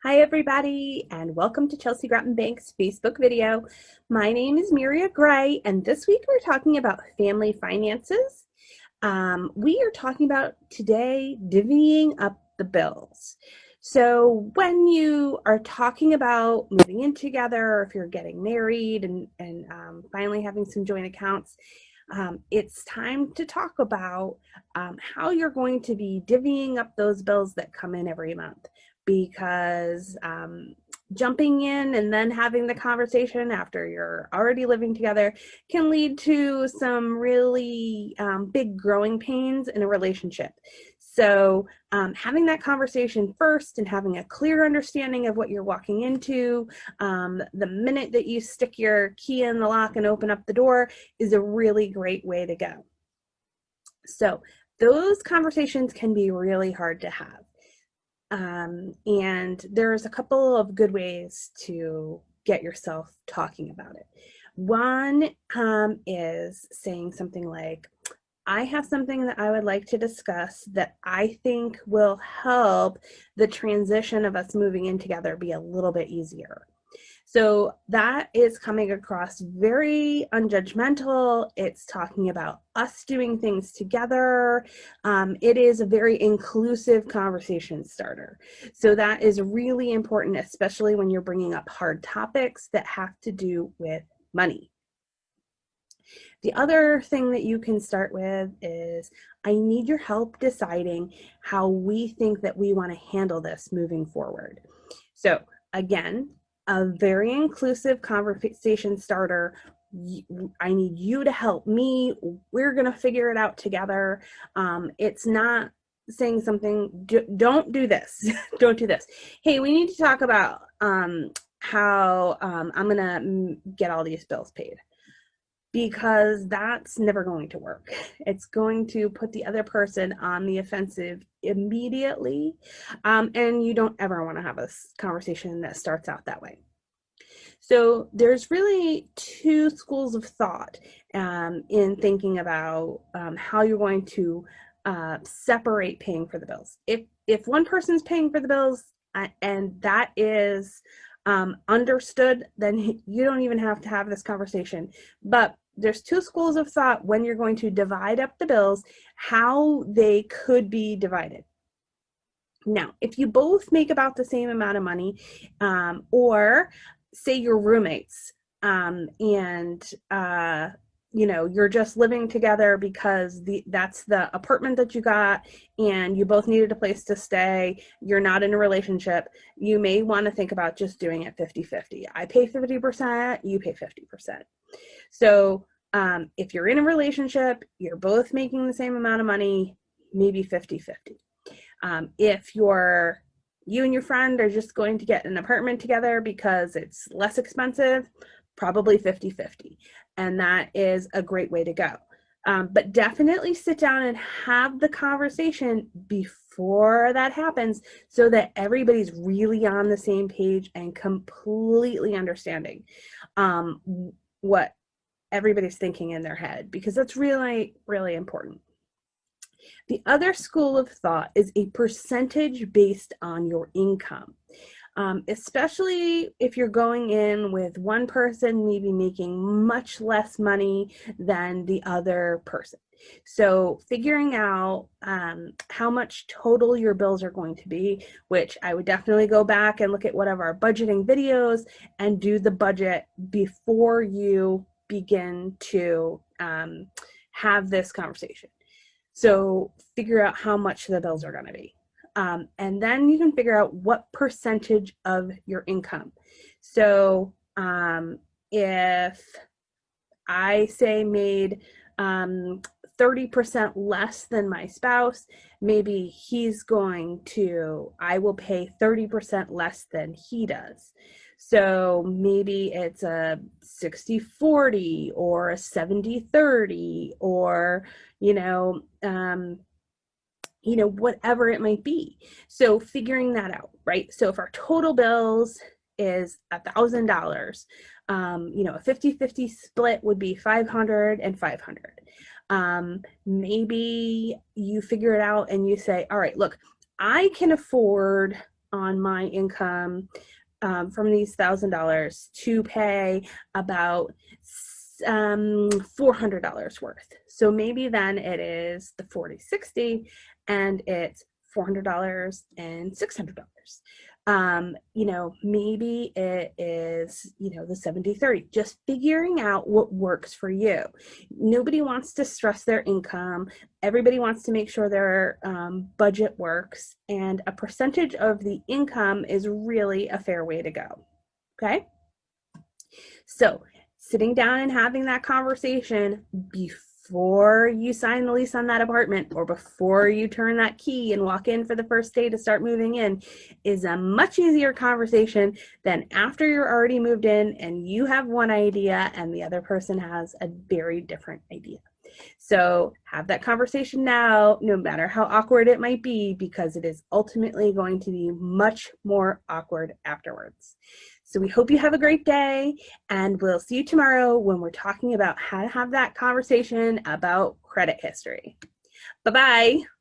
Hi everybody, and welcome to Chelsea Grattan Bank's Facebook video. My name is Miria Gray, and this week we're talking about family finances. We are talking about today divvying up the bills. So when you are talking about moving in together, or if you're getting married and finally having some joint accounts, it's time to talk about how you're going to be divvying up those bills that come in every month, because jumping in and then having the conversation after you're already living together can lead to some really big growing pains in a relationship. So having that conversation first and having a clear understanding of what you're walking into, the minute that you stick your key in the lock and open up the door, is a really great way to go. So those conversations can be really hard to have. And there's a couple of good ways to get yourself talking about it. One is saying something like, I have something that I would like to discuss that I think will help the transition of us moving in together be a little bit easier. So that is coming across very unjudgmental. It's talking about us doing things together. It is a very inclusive conversation starter. So that is really important, especially when you're bringing up hard topics that have to do with money. The other thing that you can start with is, I need your help deciding how we think that we want to handle this moving forward. So again, a very inclusive conversation starter. I need you to help me. We're going to figure it out together. It's not saying something, don't do this, don't do this. Hey, we need to talk about how I'm going to get all these bills paid. Because that's never going to work. It's going to put the other person on the offensive immediately, and you don't ever want to have a conversation that starts out that way. So there's really two schools of thought in thinking about how you're going to separate paying for the bills. If one person's paying for the bills and that is understood, then you don't even have to have this conversation. But there's two schools of thought when you're going to divide up the bills, how they could be divided. Now, if you both make about the same amount of money, or say you're roommates, and you're just living together because that's the apartment that you got and you both needed a place to stay, you're not in a relationship, you may want to think about just doing it 50-50. I pay 50%, you pay 50%. So if you're in a relationship, you're both making the same amount of money, maybe 50-50. If you and your friend are just going to get an apartment together because it's less expensive, probably 50-50. And that is a great way to go. But definitely sit down and have the conversation before that happens so that everybody's really on the same page and completely understanding what everybody's thinking in their head, because that's really, really important. The other school of thought is a percentage based on your income. Especially if you're going in with one person maybe making much less money than the other person. So figuring out how much total your bills are going to be, which I would definitely go back and look at one of our budgeting videos and do the budget before you begin to have this conversation. So figure out how much the bills are going to be. And then you can figure out what percentage of your income. So if I say made 30% less than my spouse, maybe I will pay 30% less than he does. So maybe it's a 60-40 or a 70-30 or, whatever it might be. So figuring that out, right? So if our total bills is $1,000, a 50-50 split would be 500 and 500. Maybe you figure it out and you say, all right, look, I can afford on my income from these $1,000 to pay about $400 worth. So maybe then it is the 40/60 and it's $400 and $600. Maybe it is, the 70/30, just figuring out what works for you. Nobody wants to stress their income. Everybody wants to make sure their budget works, and a percentage of the income is really a fair way to go. Okay? So sitting down and having that conversation before you sign the lease on that apartment or before you turn that key and walk in for the first day to start moving in is a much easier conversation than after you're already moved in and you have one idea and the other person has a very different idea. So have that conversation now, no matter how awkward it might be, because it is ultimately going to be much more awkward afterwards. So we hope you have a great day, and we'll see you tomorrow when we're talking about how to have that conversation about credit history. Bye-bye.